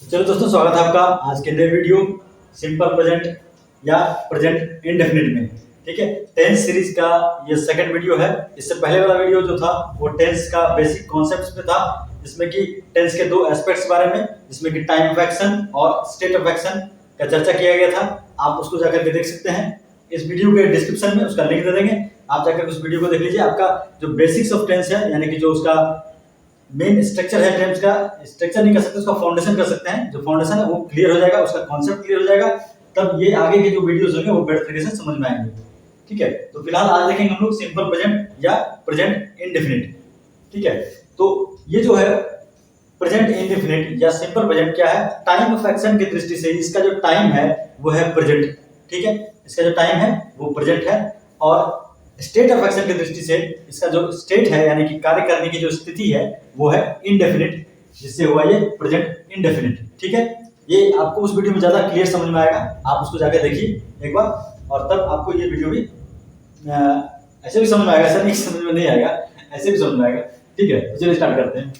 चलो दोस्तों, स्वागत है आपका आज के नए वीडियो सिंपल प्रेजेंट या प्रेजेंट इंडेफिनिट में। ठीक है, टेंस सीरीज का ये सेकंड वीडियो है। इससे पहले वाला वीडियो जो था वो टेंस का बेसिक कॉन्सेप्ट्स पे था, जिसमें कि टेंस के दो एस्पेक्ट्स के बारे में, जिसमें कि टाइम ऑफ एक्शन और स्टेट ऑफ एक्शन का चर्चा किया गया था। आप उसको जाकर के देख सकते हैं, इस वीडियो के डिस्क्रिप्शन में उसका लिंक दे देंगे, आप जाकर उस वीडियो को देख लीजिए। आपका जो बेसिक्स ऑफ टेंस है, यानी कि जो उसका मेन स्ट्रक्चर है, टेंस का स्ट्रक्चर नहीं कर सकते, उसका फाउंडेशन कर सकते हैं। जो फाउंडेशन है वो क्लियर हो जाएगा, उसका कॉन्सेप्ट क्लियर हो जाएगा, तब ये आगे के जो वीडियोस होंगे वो बेटर तरीके से समझ में आएंगे। ठीक है, तो फिलहाल आज देखेंगे हम लोग सिंपल प्रेजेंट या प्रेजेंट इंडेफिनिट। ठीक है, तो ये जो है प्रेजेंट इंडेफिनिट या सिंपल प्रेजेंट क्या है, टाइम ऑफ एक्शन की दृष्टि से इसका जो टाइम है वो है प्रेजेंट। ठीक है, इसका जो टाइम है वो प्रेजेंट है, और स्टेट ऑफ एक्शन की दृष्टि से इसका जो स्टेट है, यानी कि कार्य करने की जो स्थिति है वो है इंडेफिनिट, जिससे हुआ ये प्रेजेंट इंडेफिनिट। ठीक है, ये आपको उस वीडियो में ज्यादा क्लियर समझ में आएगा, आप उसको जाकर देखिए एक बार, और तब आपको ये वीडियो भी ऐसे भी समझ में आएगा, ऐसा नहीं समझ में नहीं आएगा, ऐसे भी समझ में आएगा। ठीक है, तो चलिए स्टार्ट करते हैं।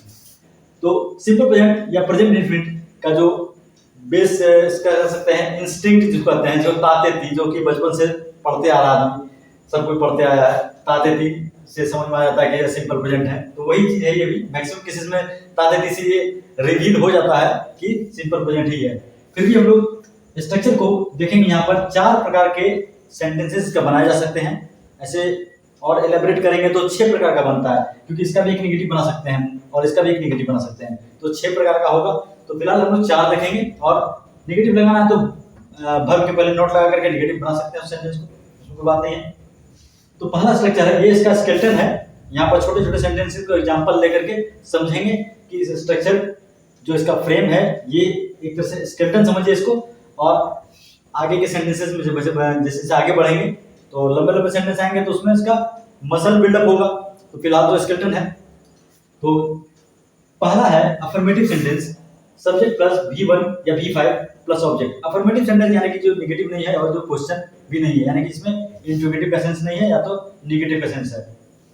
तो सिंपल प्रेजेंट या प्रेजेंट इंडेफिनिट का जो बेस कह सकते हैं, इंस्टिंक्ट जिसको कहते हैं, जो ताते जो कि बचपन से पढ़ते आ रहा आदमी, सब कोई पढ़ते आया है, ताते से समझ में आ जाता है कि ये सिंपल प्रेजेंट है। तो वही चीज है ये भी, मैक्सिमम केसेस में ताते से ये रिवील हो जाता है कि सिंपल प्रेजेंट ही है। फिर भी हम लोग स्ट्रक्चर को देखेंगे, यहाँ पर 4 प्रकार के सेंटेंसेस का बनाए जा सकते हैं ऐसे, और एलेबरेट करेंगे तो 6 प्रकार का बनता है, क्योंकि इसका भी एक नेगेटिव बना सकते हैं और इसका भी एक नेगेटिव बना सकते हैं, तो 6 प्रकार का होगा। तो फिलहाल हम लोग 4 देखेंगे, और नेगेटिव लगाना है तो वर्ब के पहले नोट लगा करके नेगेटिव बना सकते हैं उस सेंटेंस को, उसमें कोई बात नहीं है। तो पहला स्ट्रक्चर है, ये इसका स्केलेटन है। यहाँ पर छोटे छोटे सेंटेंसेस को एग्जांपल लेकर के समझेंगे कि इस स्ट्रक्चर जो इसका फ्रेम है, ये एक तरह से स्केलेटन समझिए इसको। और आगे के सेंटेंसेस में जैसे जैसे आगे बढ़ेंगे तो लंबे लंबे सेंटेंस आएंगे, तो उसमें इसका मसल बिल्डअप होगा। तो फिलहाल तो स्केलेटन है। तो पहला है affirmative sentence, subject plus V1 या V5 plus object. Affirmative sentence यानी कि जो नेगेटिव नहीं है और जो क्वेश्चन भी नहीं है, यानी कि इसमें इंट्रोगेटिव का सेंस नहीं है या तो नेगेटिव का सेंस है,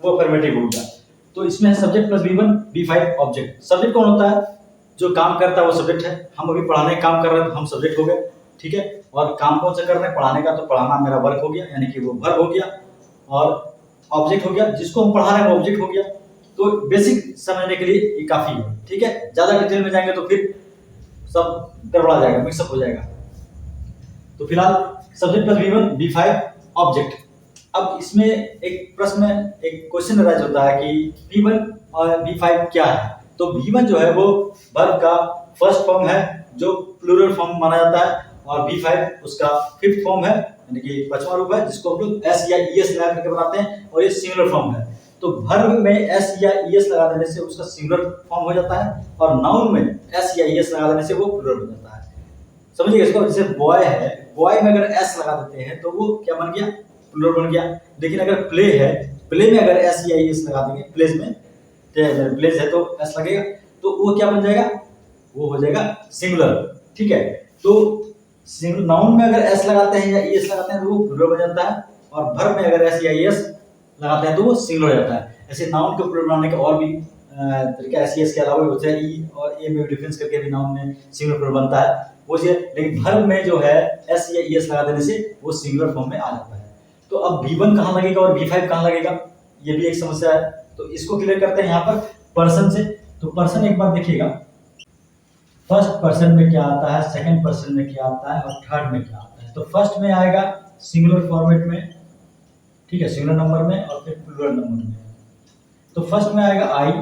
वो अफर्मेटिव हो गया। तो इसमें है subject plus V1 V5 object. Subject कौन होता है, जो काम करता है वो सब्जेक्ट है। हम अभी पढ़ाने का काम कर रहे हैं तो हम सब्जेक्ट हो गए। ठीक है, और काम कौन सा कर रहे हैं, पढ़ाने का, तो पढ़ाना मेरा वर्क हो गया, यानी कि वो वर्ब हो गया, और ऑब्जेक्ट हो गया, जिसको हम पढ़ा रहे हैं वो ऑब्जेक्ट हो गया। तो बेसिक समझने के लिए ये काफी है। ठीक है, ज्यादा डिटेल में जाएंगे तो फिर सब गड़बड़ा जाएगा, मिक्सअप हो जाएगा। तो फिलहाल subject plus V1 V5 object. अब इसमें एक प्रश्न, एक क्वेश्चन राइज होता है कि V1 और V5 क्या है। तो V1 जो है वो वर्ब का फर्स्ट फॉर्म है, जो प्लूरल फॉर्म माना जाता है, और V5 उसका फिफ्थ फॉर्म है, यानी कि 5वां रूप है, जिसको हम लोग S या ES लगा करके बनाते हैं, और ये सिंगुलर फॉर्म है। तो वर्ब में S या ES लगा देने से उसका सिंगुलर फॉर्म हो जाता है, और नाउन में S या ES लगा देने से वो प्लूरल हो जाता है। समझिए इसको, जैसे बॉय है, बॉय में अगर S लगा देते हैं तो वो क्या बन गया, प्लूरल बन गया। लेकिन अगर प्ले है, प्ले में अगर S या ES लगा देंगे, प्लेस में प्लेस है तो S लगेगा, तो वो क्या बन जाएगा, वो हो जाएगा सिंगुलर। ठीक है, तो नाउन में अगर S लगाते हैं या ES लगाते हैं तो वो प्लूरल बन जाता है, और वर्ब में अगर S या ES लगाते हैं तो वो सिंगुलर हो जाता है। ऐसे नाउन के प्लूरल बनाने का और भी तरीका S ES के अलावा भी होता है, E और A में डिफरेंस करके भी नाउन में सिंगुलर प्लूरल बनता है वो चीज। लेकिन वर्ब में जो है S या ES लगा देने से वो सिंगुलर फॉर्म में आ जाता है। तो अब V1 कहाँ लगेगा और V5 कहाँ लगेगा, ये भी एक समस्या है। तो इसको क्लियर करते हैं यहाँ पर पर्सन से। तो पर्सन एक बार देखिएगा, फर्स्ट पर्सन में क्या आता है, सेकंड पर्सन में क्या आता है, और थर्ड में क्या आता है। तो फर्स्ट में आएगा सिंगुलर फॉर्मेट में, ठीक है, सिंगुलर नंबर में, और फिर प्लूरल नंबर में। तो फर्स्ट में आएगा I,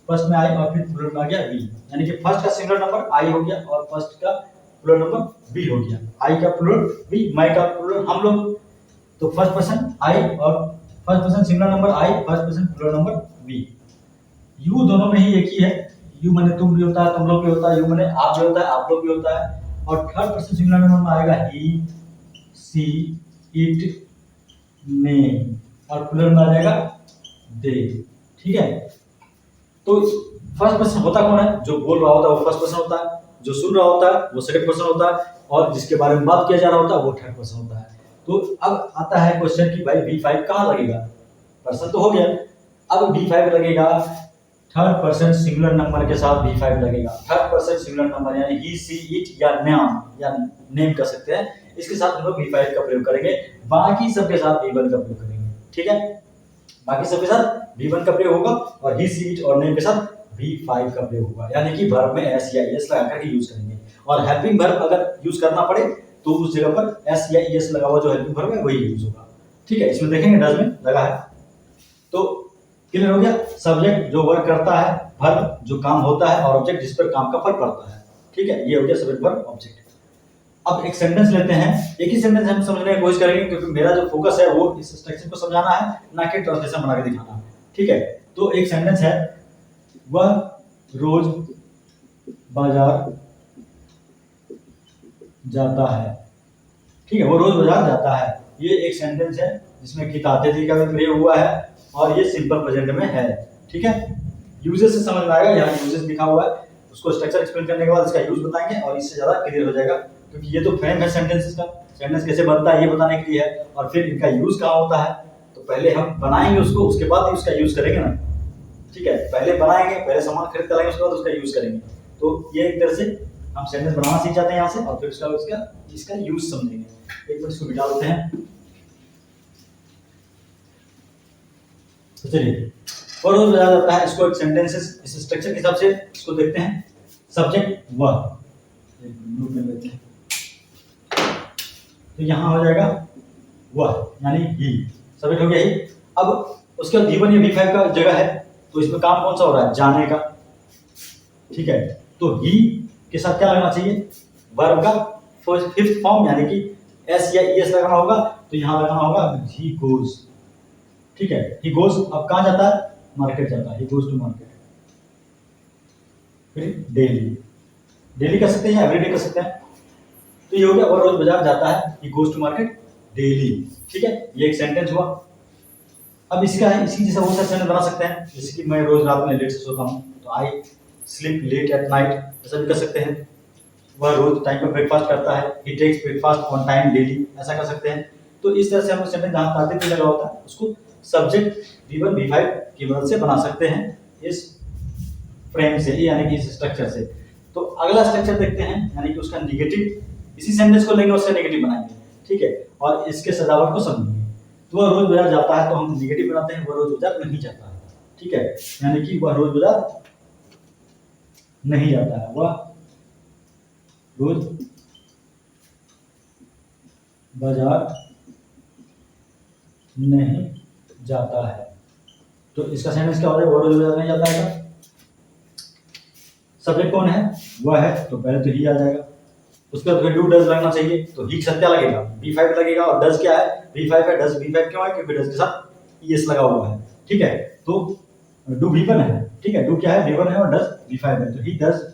फर्स्ट में I, और फिर प्लूरल में आ गया V, यानी कि फर्स्ट का सिंगुलर नंबर I हो गया और फर्स्ट का प्लूरल नंबर V हो गया। I का प्लूरल V, मैं का प्लूरल हम लोग। तो फर्स्ट पर्सन I और first person singular number I, first person plural number V। You दोनों में ही एक ही है, यू माने तुम भी होता है, तुम लोग भी होता है, यू माने आप भी होता है, आप लोग भी होता है। और थर्ड पर्सन सिंगुलर नंबर में आएगा ही, सी, इट, ने, और प्लूरल में आ जाएगा दे। ठीक है, तो फर्स्ट पर्सन होता कौन है, जो बोल रहा होता है वो फर्स्ट पर्सन होता है, जो सुन रहा होता है वो सेकंड पर्सन होता है, और जिसके बारे में बात किया जा रहा होता है वो थर्ड पर्सन होता है। तो अब आता है क्वेश्चन कि भाई V5 कहाँ लगेगा, पर्सन तो हो गया, अब V5 लगेगा थर्ड पर्सन सिंगुलर नंबर के साथ V5 लगेगा। थर्ड पर्सन सिंगुलर नंबर यानी ही, सी, इट या नाम या नेम कर सकते हैं, इसके साथ हम लोग V5 का प्रयोग करेंगे। बाकी सबके साथ V1 का प्रयोग करेंगे। ठीक है, बाकी सबके साथ V1 का प्रयोग होगा और ही, सी, इट और नेम के साथ V5 का प्रयोग होगा, यानी कि वर्ब में एस या एस लगा करके यूज करेंगे। और हेल्पिंग वर्ब अगर यूज करना पड़े तो उस जगह पर एस या एस लगा हुआ जो हेल्पिंग वर्ब है वही यूज होगा। ठीक है, इसमें देखेंगे डज में लगा है तो क्लियर हो गया। सब्जेक्ट जो वर्क करता है, वर्ब जो काम होता है और ऑब्जेक्ट जिस पर काम का फर्क पड़ता है। ठीक है, ये हो गया सब्जेक्ट वर्ब ऑब्जेक्ट। अब एक सेंटेंस लेते हैं, एक ही सेंटेंस हम समझने की कोशिश करेंगे क्योंकि मेरा जो फोकस है वो इस स्ट्रक्चर को समझाना है, ना कि ट्रांसलेशन बना के दिखाना। ठीक है, तो एक सेंटेंस है, वह रोज बाजार जाता है। ठीक है, वो रोज बाजार जाता है, ये एक सेंटेंस है जिसमें किताते थी का भी प्रयोग हुआ है और ये सिंपल प्रेजेंट में है। ठीक है, यूजेस से समझ में आएगा, यहाँ यूजेस लिखा हुआ है, उसको स्ट्रक्चर एक्सप्लेन करने के बाद इसका यूज बताएंगे और इससे ज्यादा क्लियर हो जाएगा, क्योंकि ये तो फ्रेम है सेंटेंसेस का, सेंटेंस कैसे बनता है ये बताने के लिए है और फिर इनका यूज कहाँ होता है। तो पहले हम बनाएंगे उसको, उसके बाद उसका यूज करेंगे ना। ठीक है, पहले बनाएंगे, पहले सामान खरीद कर लाएंगे, उसके बाद उसका यूज करेंगे। तो ये एक तरह से हम सेंटेंस बनाना सीख जाते हैं यहाँ से और फिर उसका इसका यूज समझेंगे। एक मिनट इसको मिटा देते हैं। तो चलिए, और रोज बताया जाता है, इसको एक सेंटेंसेस इस स्ट्रक्चर के हिसाब से इसको देखते हैं। सब्जेक्ट वह, लेते हैं तो यहाँ हो जाएगा वह यानी ही, सब्जेक्ट हो गया ही। अब उसके बाद V1 या V5 का जगह है, तो इसमें काम कौन सा हो रहा है, जाने का। ठीक है, तो ही के साथ क्या लगना चाहिए, वर्ब का फिफ्थ फॉर्म यानी कि एस या एस लगाना होगा, तो यहाँ लगाना होगा ही गोज। ठीक है, ही गोज अब कहाँ जाता है, मार्केट जाता है, ही गोज टू मार्केट। फिर डेली, डेली कर सकते हैं या एवरीडे कर सकते हैं। तो ये हो गया, वह रोज बाजार जाता है, he goes to market daily. ठीक है, ये एक सेंटेंस हुआ। अब इसका है, इसकी जैसा बहुत सारे सेंटेंस बना सकते हैं, जैसे कि मैं रोज रात में लेट से सोता हूँ, तो I sleep late at night, ऐसा भी कर सकते हैं। वह रोज टाइम पर ब्रेकफास्ट करता है, he takes breakfast on time daily, ऐसा कर सकते हैं। तो इस तरह से हम सेंटेंस जहाँ ताते थे लगा होता है उसको सब्जेक्ट V1 V5 की मदद से बना सकते हैं, इस फ्रेम से, यानी कि इस स्ट्रक्चर से। तो अगला स्ट्रक्चर देखते हैं, यानी कि उसका निगेटिव, इसी सेंटेंस को लेंगे उससे निगेटिव बनाएंगे। ठीक है, और इसके सजावट को समझेंगे। तो वह रोज बाजार जाता है, तो हम निगेटिव बनाते हैं, वह रोज बाजार नहीं जाता है। ठीक है, यानी कि वह रोज बाजार नहीं जाता है, वह रोज बाजार नहीं जाता है। तो इसका सेंटेंस क्या हो जाएगा, वह रोज बाजार नहीं जाता है। सब्जेक्ट कौन है, वह है, तो पहले तो ही आ जाएगा। उसके बाद फिर डू डज लगना चाहिए, तो ही के साथ क्या लगेगा, V5 लगेगा। और डज क्या है, V5 है, डज V5 क्यों है, क्योंकि डज के साथ ES लगा हुआ है। ठीक है, तो डू V1 है। ठीक है, डू क्या है, V1 है और डज V5 है, तो ही डज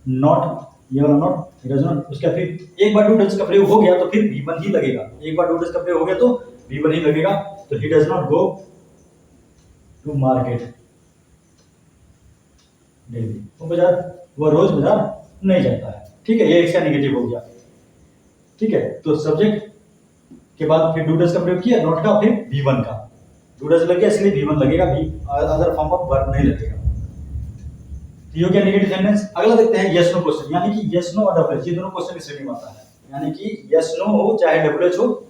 नॉट, ये वाला नॉट, ही डज नॉट। उसका फिर एक बार डू डज का प्रयोग हो गया तो फिर V1 ही लगेगा, एक बार डू डज का प्रयोग हो गया तो V1 ही लगेगा। तो he does not go to market daily, वो बाजार, वो रोज बाजार नहीं जाता है। ठीक है, ये इसका नेगेटिव हो गया। ठीक है, तो सब्जेक्ट के बाद फिर डू डज का प्रयोग किया, नॉट का, फिर V1 का, डू डज लग गया इसलिए V1 लगेगा, अदर फॉर्म ऑफ वर्ब नहीं लगेगा। तो ये क्या नेगेटिव सेंटेंस। अगला देखते हैं यस नो क्वेश्चन, यानी कि यस नो और डब्ल्यू ये दोनों क्वेश्चन की श्रेणी में आता है, यानी कि यस नो हो चाहे डब्ल्यू हो,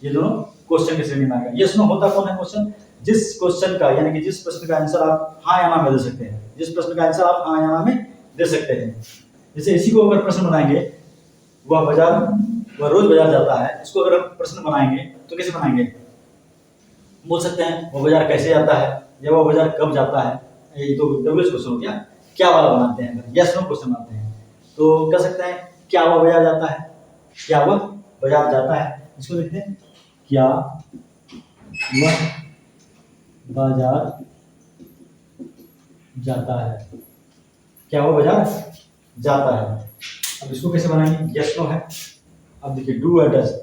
ये दोनों क्वेश्चन की श्रेणी में आएगा। यस नो होता कौन है क्वेश्चन, जिस क्वेश्चन का, यानी कि जिस प्रश्न का आंसर आप हाँ या ना में दे सकते हैं, जिस प्रश्न का आंसर आप हाँ या ना में दे सकते हैं। जैसे इसी को अगर प्रश्न बनाएंगे, वह रोज बाजार जाता है, इसको अगर हम प्रश्न बनाएंगे तो कैसे बनाएंगे, बोल सकते हैं वह बाजार कैसे जाता है या वह बाजार कब जाता है। ये तो डब्ल्यू क्वेश्चन हो गया। क्या वाला बनाते हैं, अगर यस नो क्वेश्चन बनाते हैं तो कह सकते हैं क्या वह बाजार जाता है, क्या वह बाजार जाता है। इसको देखते हैं, क्या वह बाजार जाता है, क्या वो बाजार जाता है। अब इसको कैसे बनाएंगे, यस नो है। अब देखिए डू या डज,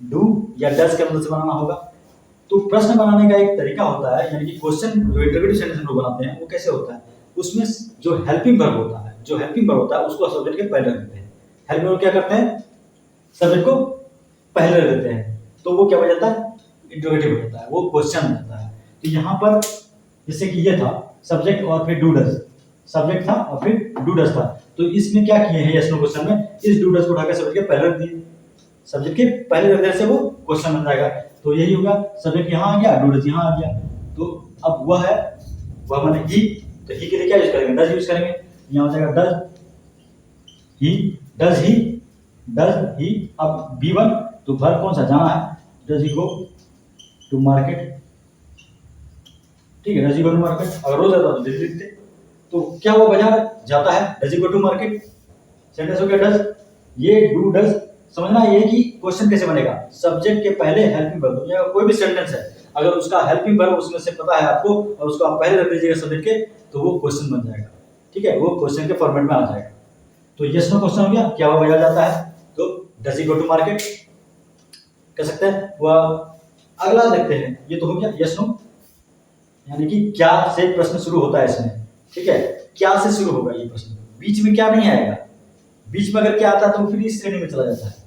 डू या डज के मदद से बनाना होगा। तो प्रश्न बनाने का एक तरीका होता है, यानी कि क्वेश्चन जो इंटरोगेटिव सेंटेंस लोग बनाते हैं वो कैसे होता है, उसमें जो हेल्पिंग वर्ब होता है, जो हेल्पिंग वर्ब होता है उसको सब्जेक्ट के पहले रखते हैं। हेल्पिंग वर्ब क्या करते हैं, सब्जेक्ट को पहले रखते हैं, तो वो क्या हो जाता है, इंटरोगेटिव हो जाता है, वो क्वेश्चन हो जाता है। तो यहाँ पर जैसे कि ये था, सब्जेक्ट और फिर डू डज, सब्जेक्ट था और फिर डू डज था। तो इसमें क्या किए हैं यस नो क्वेश्चन में, इस डू डज को उठाकर सब्जेक्ट के पहले रख दिए, सब्जेक्ट के पहले रख देने से वो क्वेश्चन बन जाएगा। तो यही होगा, सब्जेक्ट यहाँ आ गया, डू डज यहाँ आ गया। तो अब वह है, वह माने ही, तो ही के लिए क्या यूज करेंगे, डज यूज करेंगे। यहाँ हो जाएगा does he, does he, does he. अब B1 तो वर्ब कौन सा जाना है, does he go to market, ठीक है, does he go to market. अगर रोज आता तो डेली लिखते, तो क्या वो बाजार जाता है, does he go to market, sentence हो गया डज। ये डू डज समझना ये कि क्वेश्चन कैसे बनेगा, सब्जेक्ट के पहले हेल्पिंग वर्ब, या कोई भी सेंटेंस है अगर उसका हेल्पिंग वर्ब उसमें से पता है आपको और उसको आप पहले रख दीजिएगा सब्जेक्ट के, तो वो क्वेश्चन बन जाएगा, ठीक है, वो क्वेश्चन के फॉर्मेट में आ जाएगा। तो यस नो क्वेश्चन हो गया, क्या वो बाजार जाता है, तो does he go to market कह सकते हैं। वह अगला देखते हैं, ये तो हो गया यस नो, यानी कि क्या से प्रश्न शुरू होता है इसमें, ठीक है, क्या से शुरू होगा ये प्रश्न, बीच में क्या नहीं आएगा, बीच में अगर क्या आता है तो फिर इस श्रेणी में चला जाता है।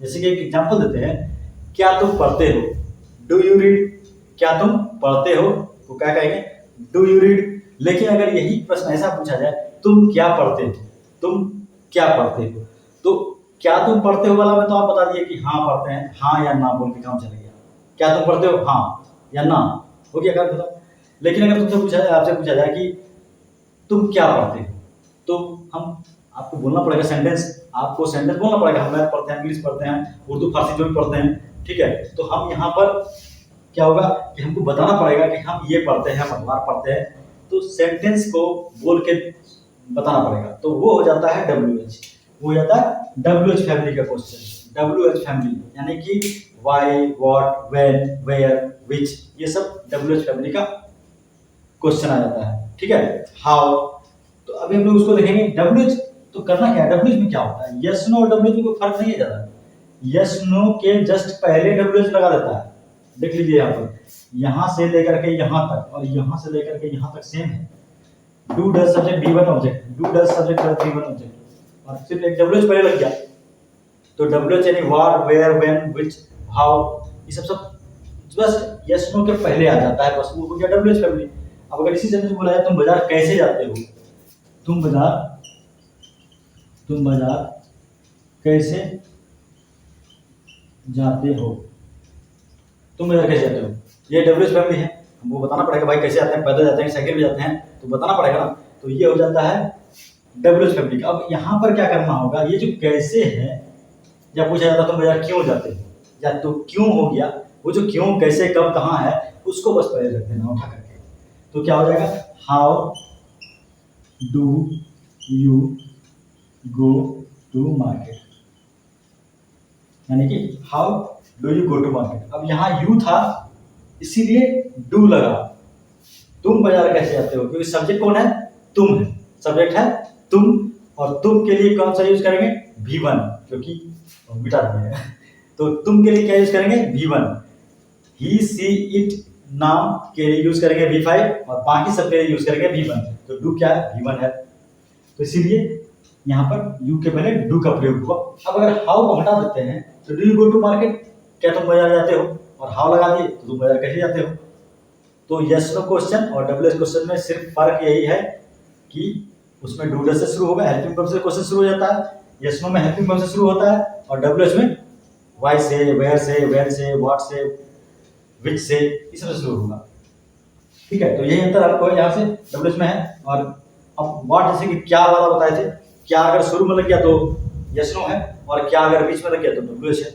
जैसे कि एक एग्जांपल देते हैं, क्या तुम पढ़ते हो, डू यू रीड, क्या तुम पढ़ते हो, तो क्या कहेंगे, डू यू रीड। लेकिन अगर यही प्रश्न ऐसा पूछा जाए, तुम क्या पढ़ते हो, तुम क्या पढ़ते हो, तो क्या तुम पढ़ते हो वाला में तो आप बता दिए कि हाँ पढ़ते हैं, हाँ या ना बोल के काम चलेगा। क्या तुम पढ़ते हो, हाँ या ना, हो गया काम खत्म। लेकिन अगर तुमसे पूछा जाए, आपसे पूछा जाए कि तुम क्या पढ़ते हो, तो हम आपको बोलना पड़ेगा सेंटेंस, आपको सेंटेंस बोलना पड़ेगा, हम मैथ पढ़ते हैं, इंग्लिश पढ़ते हैं, उर्दू फारसी जो भी पढ़ते हैं, ठीक है। तो हम यहाँ पर क्या होगा कि हमको बताना पड़ेगा कि हम ये पढ़ते हैं, हम अखबार पढ़ते हैं, तो सेंटेंस को बोल के बताना पड़ेगा। तो वो हो जाता है WH, वो हो जाता है WH फैमिली का क्वेश्चन। WH फैमिली यानी कि वाई, व्हाट, व्हेन, वेयर, विच, ये सब WH फैमिली का क्वेश्चन आ जाता है, ठीक है। हाउ, तो अभी हम लोग उसको देखेंगे। WH तो करना क्या है, WH में क्या होता है, यस नो और WH में कोई फर्क नहीं है ज्यादा, यस नो के जस्ट पहले WH लगा देता है। देख लीजिए यहाँ पर, यहाँ से लेकर के यहाँ तक और यहाँ से लेकर के यहाँ तक सेम है। Do does subject B1 object, do does subject B1 object, और सिर्फ एक WH पहले लग गया, तो WH यानी what, where, when, which, how, ये सब बस यस नो के पहले आ जाता है, बस वो हो गया WH फैमिली। अब अगर इसी सेंटेंस में बोला जाए तुम बाजार कैसे जाते हो, तुम बाजार कैसे जाते हो, तुम बाजार कैसे जाते हो, ये WH फैमिली है, हमको बताना पड़ेगा भाई कैसे जाते हैं, पैदल जाते हैं, साइकिल पे जाते हैं, तो बताना पड़ेगा ना। तो ये हो जाता है WH फैमिली का। अब यहाँ पर क्या करना होगा, ये जो कैसे है, या पूछा जाता तुम बाजार क्यों जाते हो, या तो क्यों हो गया, वो जो क्यों, कैसे, कब, कहाँ है, उसको बस पहले रख देना उठा करके। तो क्या हो जाएगा, how do you go to market, यानी कि how do you go to market. अब यहाँ यू था इसीलिए डू लगा, तुम बाजार कैसे जाते हो, क्योंकि सब्जेक्ट कौन है, तुम है, सब्जेक्ट है तुम, और तुम के लिए कौन सा यूज करेंगे, V1, क्योंकि मिटा दिया है, तो तुम के लिए क्या यूज करेंगे, V1। ही, सी, इट, नाम के लिए यूज करेंगे V5 और बाकी सब के लिए यूज करेंगे V1। तो डू क्या है, V1 है, तो इसीलिए यहाँ पर यू के पहले डू का प्रयोग हुआ। अब अगर हाउ को हटा देते हैं तो do you go to market, क्या तुम बाजार जाते हो, और हाउ लगा दिए तो तुम बाजार कैसे जाते हो। तो यस नो क्वेश्चन और WH क्वेश्चन में सिर्फ फर्क यही है कि उसमें डू डज से शुरू होगा, हेल्पिंग वर्ब से क्वेश्चन शुरू हो जाता है, यस नो में हेल्पिंग वर्ब से शुरू होता है, और WH में वाई से, वेयर से, व्हेन से, व्हाट से, विच से, इस तरह शुरू होगा, ठीक है। तो यही अंतर आपको यहाँ से WH में है। और अब व्हाट जैसे कि क्या वाला बताए थे, क्या अगर शुरू में लग गया तो यस नो है, और क्या अगर बीच में लग गया तो WH है।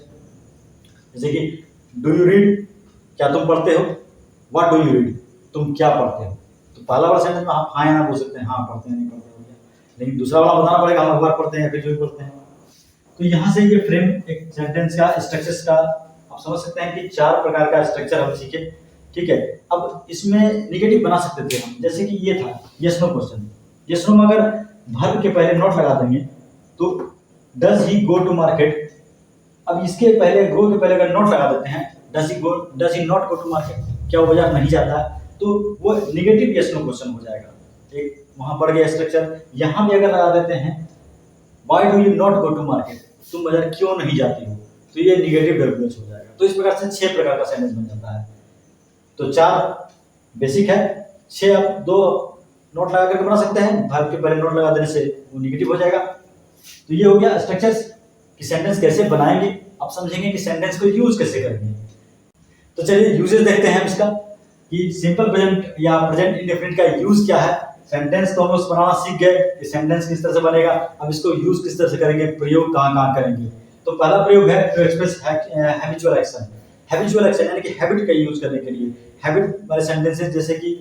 जैसे कि डू यू रीड, क्या तुम पढ़ते हो, व्हाट डू यू रीड, तुम क्या पढ़ते हो। तो पहला वाला सेंटेंस में आप हाँ या ना बोल सकते हैं, हाँ पढ़ते हैं, नहीं पढ़ते हो गया, लेकिन दूसरा वाला बताना पड़ेगा हम अखबार पढ़ते हैं या फिर जो भी पढ़ते हैं। तो यहाँ से ये फ्रेम एक सेंटेंस का स्ट्रक्चर्स का आप समझ सकते हैं कि 4 प्रकार का स्ट्रक्चर हम सीखे, ठीक है। अब इसमें निगेटिव बना सकते थे हम, जैसे कि ये था yes no question, yes no में अगर वर्ब के पहले नॉट लगा देंगे तो does he go to market. अब इसके पहले गो के पहले अगर नॉट लगा देते हैं, does he not go to market, क्या वो बाजार नहीं जाता, तो वो निगेटिव यस नो क्वेश्चन हो जाएगा। एक वहां पड़ गया स्ट्रक्चर। यहाँ भी अगर लगा देते हैं why do you not go to market, तुम बाजार क्यों नहीं जाती हो, तो ये निगेटिव WH हो जाएगा। तो इस प्रकार से 6 प्रकार का सेंटेंस बन जाता है। तो 4 बेसिक है, 6 आप 2 नोट लगा करके बना सकते हैं, वर्ब के पहले नोट लगा देने से वो निगेटिव हो जाएगा। तो ये हो गया स्ट्रक्चर्स कि सेंटेंस कैसे बनाएंगे। अब समझेंगे कि सेंटेंस को यूज कैसे करेंगे। तो चलिए यूजेस देखते हैं हम इसका कि सिंपल प्रेजेंट या प्रेजेंट इंडेफिनिट का यूज क्या है। सेंटेंस तो हम लोग बनाना सीख गए कि सेंटेंस किस तरह से बनेगा, अब इसको यूज किस तरह से करेंगे, प्रयोग कहाँ कहाँ करेंगे। तो पहला प्रयोग है to express habitual action. Habitual action यानी कि हैबिट का यूज करने के लिए। हैबिट वाले सेंटेंसेस जैसे कि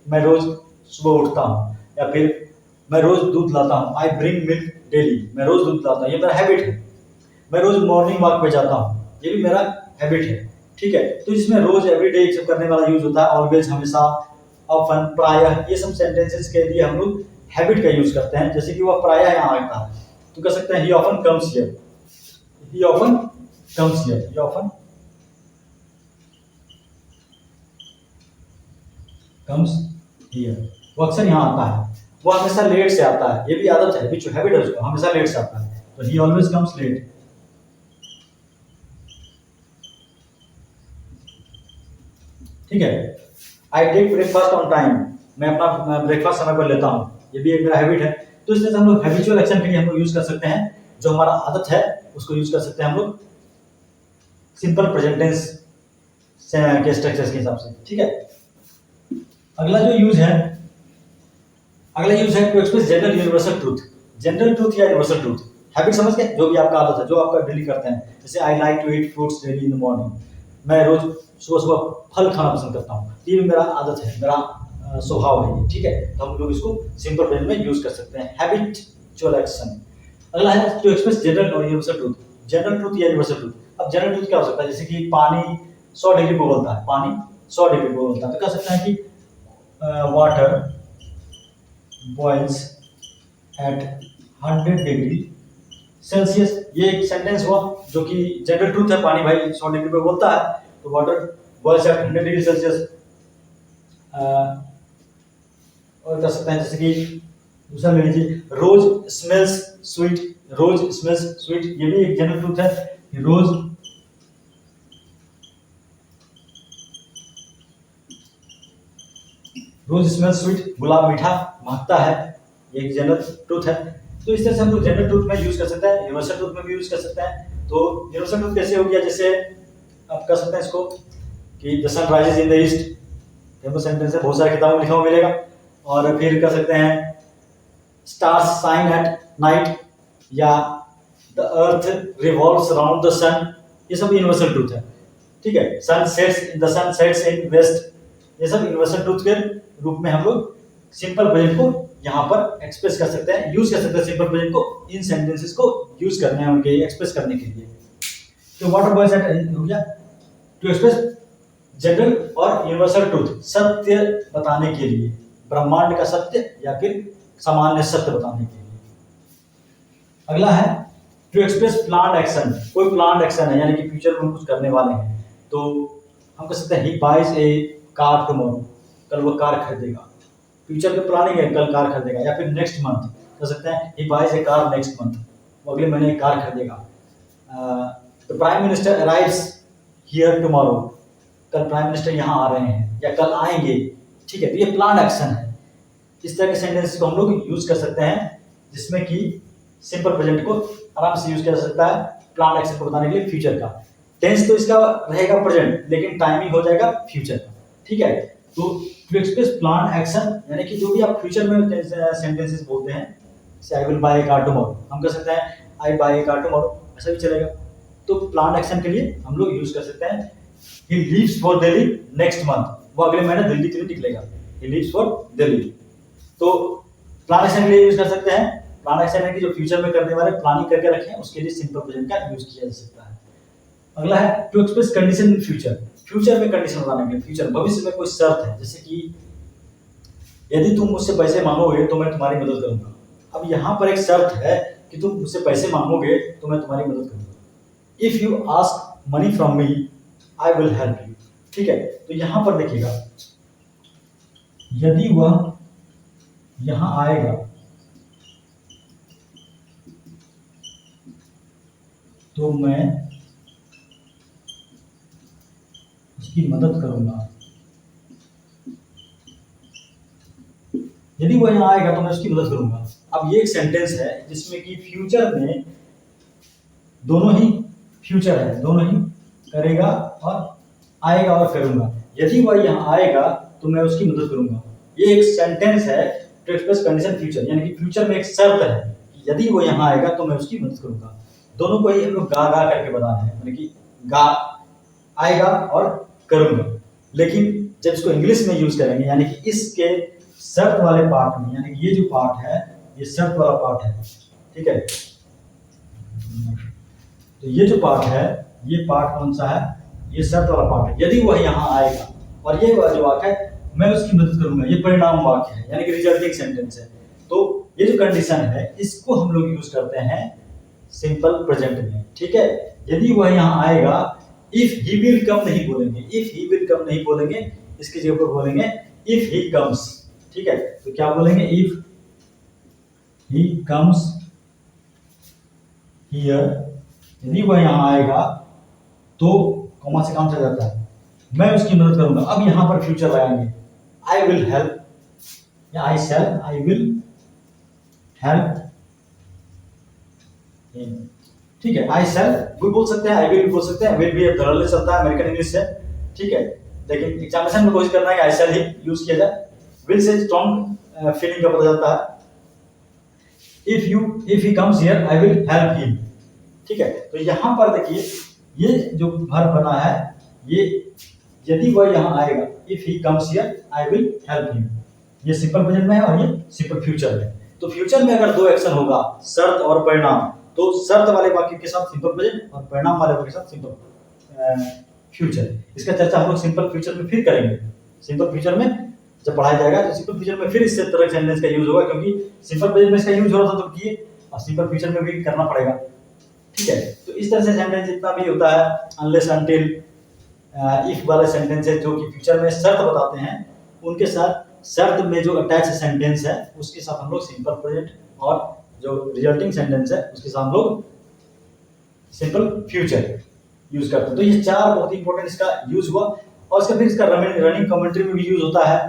मैं रोज सुबह उठता हूँ, या फिर मैं रोज दूध लाता हूँ, आई ब्रिंग मिल्क डेली, मैं रोज दूध लाता हूँ, ये मेरा हैबिट है। मैं रोज मॉर्निंग वॉक पे जाता हूँ, ये भी मेरा हैबिट है। ठीक है, तो इसमें रोज एवरीडे सब करने वाला यूज होता है, ऑलवेज, हमेशा, ऑफन, प्रायः, ये सब सेंटेंसेस के लिए हम लोग हैबिट का यूज करते हैं। जैसे कि वह प्रायः यहाँ आता है तो कह सकते हैं ही often comes here, he often comes here, he often comes here, वो अक्सर यहाँ आता है। वो हमेशा लेट से आता है, ये भी आदत है, जो हैबिट है उसको, हमेशा लेट से आता है, तो ही ऑलवेज कम्स लेट। ठीक है, I take breakfast on time, मैं अपना ब्रेकफास्ट समय पर लेता हूँ, ये भी एक मेरा हैबिट है। तो इस तरह से हम लोग हैबिचुअल एक्शन के लिए हम लोग यूज कर सकते हैं, जो हमारा आदत है उसको यूज कर सकते हैं हम लोग सिंपल प्रेजेंट टेंस के स्ट्रक्चर्स के हिसाब से। ठीक है, अगला जो यूज है, अगला यूज है to express general universal truth. General truth या यूनिवर्सल ट्रूथ, हैबिट समझ गए, जो भी आपका आदत है, जो आपका डेली करते हैं। जैसे I like to eat fruits daily in the morning, मैं रोज सुबह सुबह फल खाना पसंद करता हूँ, ये भी मेरा आदत है, मेरा स्वभाव है ये। ठीक है, तो हम लोग इसको सिंपल प्रेजेंट में यूज कर सकते हैं, हैबिचुअल एक्शन। अगला है टू एक्सप्रेस जनरल और यूनिवर्सल ट्रूथ। जनरल ट्रूथ या यूनिवर्सल ट्रूथ, अब जनरल ट्रूथ क्या हो सकता है, जैसे कि पानी 100 डिग्री पे उबलता है, पानी 100 डिग्री पे उबलता है, तो कह सकते हैं कि water boils at 100 degree Celsius. ये एक सेंटेंस हुआ जो कि जनरल ट्रूथ है, पानी भाई 100 डिग्री पे बोलता है, तो water boils at 100 degree Celsius. और कर सकते हैं जैसे कि दूसरा ले लीजिए, rose smells sweet, rose smells sweet, ये भी एक जनरल ट्रूथ है कि रोज स्मेल्स स्वीट, गुलाब मीठा महकता है, ये एक जनरल ट्रूथ है। तो इस तरह से हम लोग जनरल ट्रूथ में यूज कर सकते हैं, यूनिवर्सल ट्रूथ में भी यूज कर सकते हैं। तो यूनिवर्सल ट्रूथ कैसे हो गया, जैसे आप कर सकते हैं इसको कि the sun rises in the east, famous sentence है, बहुत सारी किताबों में लिखा हुआ मिलेगा। और फिर कर सकते हैं स्टार्स शाइन एट नाइट, या the earth revolves around the sun, ये सब यूनिवर्सल ट्रूथ है। ठीक है, सन सेट्स इन वेस्ट, ये सब यूनिवर्सल ट्रूथ के रूप में हम लोग सिंपल प्रेजेंट को यहाँ पर एक्सप्रेस कर सकते हैं, यूज कर सकते हैं सिंपल प्रेजेंट को, इन सेंटेंसेस को यूज करने हैं उनके एक्सप्रेस करने के लिए। तो वाटर बॉयल्स एट हो गया टू एक्सप्रेस जनरल और यूनिवर्सल ट्रूथ, सत्य बताने के लिए, ब्रह्मांड का सत्य या फिर सामान्य सत्य बताने के लिए। अगला है टू एक्सप्रेस प्लान्ड एक्शन, कोई प्लान्ड एक्शन है यानी कि फ्यूचर में हम कुछ करने वाले हैं, तो हम कह सकते हैं he buys a car tomorrow, कल वो कार खरीदेगा, फ्यूचर में प्लानिंग है, कल कार खरीदेगा। या फिर नेक्स्ट मंथ कह सकते हैं he buys a car next month, वो अगले महीने एक कार खरीदेगा। The prime minister arrives here tomorrow, कल प्राइम मिनिस्टर यहाँ आ रहे हैं या कल आएंगे। ठीक है, तो ये प्लान एक्शन है। इस तरह के सेंटेंस को हम लोग यूज कर सकते हैं जिसमें कि सिंपल प्रेजेंट को आराम से यूज किया जा सकता है प्लान एक्शन को बताने के लिए फ्यूचर का। टेंस तो इसका रहेगा प्रेजेंट, लेकिन टाइमिंग हो जाएगा फ्यूचर का। ठीक है, तो टू एक्सप्रेस प्लान एक्शन यानी कि जो भी आप फ्यूचर में सेंटेंसेस बोलते हैं, जैसे I will buy A car tomorrow, हम कह सकते हैं आई बाय ए कार टुमारो, ऐसा भी चलेगा। तो प्लान एक्शन के लिए हम लोग यूज कर सकते हैं he leaves for Delhi next month, वो अगले महीने दिल्ली के लिए निकलेगा, ही लीव्स फॉर दिल्ली। तो प्लान एक्शन के लिए यूज कर सकते हैं, प्लान एक्शन है कि जो फ्यूचर में करने वाले प्लानिंग करके रखें, उसके लिए सिंपल प्रेजेंट का यूज किया जा सकता है। अगला है to express condition in future, future में कंडीशन बताने के लिए, फ्यूचर भविष्य में कोई शर्त है, जैसे कि यदि तुम मुझसे पैसे मांगोगे तो मैं तुम्हारी मदद करूंगा। अब यहाँ पर एक शर्त है कि तुम मुझसे पैसे मांगोगे तो मैं तुम्हारी मदद करूंगा। If you ask money from me I will help you. ठीक है, तो यहाँ पर देखिएगा, यदि वह यहाँ आएगा तो मैं उसकी मदद करूंगा। यदि वो यहाँ आएगा तो मैं उसकी मदद करूंगा। अब ये एक सेंटेंस है जिसमें कि फ्यूचर में दोनों ही फ्यूचर है, दोनों ही करेगा और आएगा और करूंगा। यदि वह यहाँ आएगा तो मैं उसकी मदद करूंगा। ये एक सेंटेंस है टू एक्सप्रेस कंडीशन फ्यूचर, यानी कि फ्यूचर में एक शर्त है कि यदि वो यहाँ आएगा तो मैं उसकी मदद करूंगा। दोनों को ही हम लोग गा गा करके बताना है, यानी कि गा आएगा और करूंगा। लेकिन जब इसको इंग्लिश में यूज करेंगे, यानी कि इसके शर्त वाले पार्ट में, यानी कि ये जो पार्ट है ये शर्त वाला पार्ट है, ठीक है। तो ये जो पार्ट है, ये पार्ट कौन सा है, ये शर्त वाला पार्ट है। यदि वह यहाँ आएगा और ये जो वाक्य है मैं उसकी मदद करूंगा, ये परिणाम वाक्य है, यानी कि रिजल्टिंग सेंटेंस है। तो ये जो कंडीशन है इसको हम लोग यूज करते हैं सिंपल प्रेजेंट में, ठीक है। यदि वह यहाँ आएगा, इफ ही विल कम नहीं बोलेंगे, इफ ही विल कम नहीं बोलेंगे, इसकी जगह पर बोलेंगे इफ ही कम्स, ठीक है। तो क्या बोलेंगे, इफ ही कम्स हियर, यदि वह यहाँ आएगा तो कॉमा से काम चल जाता है, मैं उसकी मदद करूंगा। अब यहां पर फ्यूचर लगाएंगे, आई विल हेल्प या आई शैल, आई विल हेल्प, ठीक है। आई शैल भी बोल सकते हैं, आई विल भी बोल सकते हैं, विल भी अब धड़ल्ले चलता है, अमेरिकन इंग्लिश है, ठीक है। लेकिन एग्जामिनेशन में कोशिश करना है कि आई शैल ही यूज किया जाए। विल से स्ट्रॉन्ग फीलिंग का पता चलता है। If he comes here I will help him, ठीक है। तो यहां पर देखिए ये जो वर्ब बना है, ये यदि वह यहाँ आएगा, if he comes here I will help him, ये सिंपल प्रेजेंट में है और ये सिंपल फ्यूचर में। तो फ्यूचर में अगर दो एक्शन होगा, शर्त और परिणाम, तो शर्त वाले वाक्य के साथ सिंपल प्रेजेंट और परिणाम वाले वाक्य के साथ सिंपल फ्यूचर। इसका चर्चा हम लोग सिंपल फ्यूचर में फिर करेंगे। सिंपल फ्यूचर में जब पढ़ाया जाएगा तो सिंपल फ्यूचर में फिर इस तरह के सेंटेंस का यूज होगा, क्योंकि सिंपल प्रेजेंट में इसका यूज हो रहा था तो किए, और सिंपल फ्यूचर में भी करना पड़ेगा, ठीक है। तो इस तरह से सेंटेंस जितना भी होता है, अनलेस अनटिल, इफ वाले सेंटेंस है जो कि फ्यूचर में शर्त बताते हैं, उनके साथ शर्त में जो अटैच सेंटेंस है उसके साथ हम लोग सिंपल प्रेजेंट, और जो रिजल्टिंग सेंटेंस है उसके साथ हम लोग सिंपल फ्यूचर यूज करते हैं। तो ये चार बहुत इंपॉर्टेंट इसका यूज हुआ, और इसका फिर इसका रनिंग कमेंट्री में भी यूज होता है,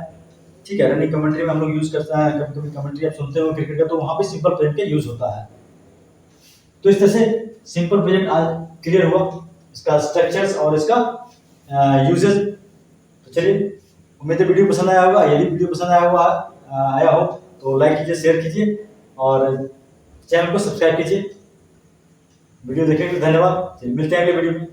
ठीक है। रनिंग कमेंट्री में हम लोग यूज करते हैं, कभी कभी कमेंट्री आप सुनते हो क्रिकेट का, तो वहां पे सिंपल प्रेजेंट का यूज होता है। तो इस तरह से सिंपल प्रेजेंट आज क्लियर हुआ, इसका स्ट्रक्चर्स और इसका यूजेस। तो चलिए, उम्मीद है वीडियो पसंद आया होगा। यदि वीडियो पसंद आया हो तो लाइक कीजिए, शेयर कीजिए और चैनल को सब्सक्राइब कीजिए। वीडियो देखने के लिए धन्यवाद, मिलते हैं अगले वीडियो में।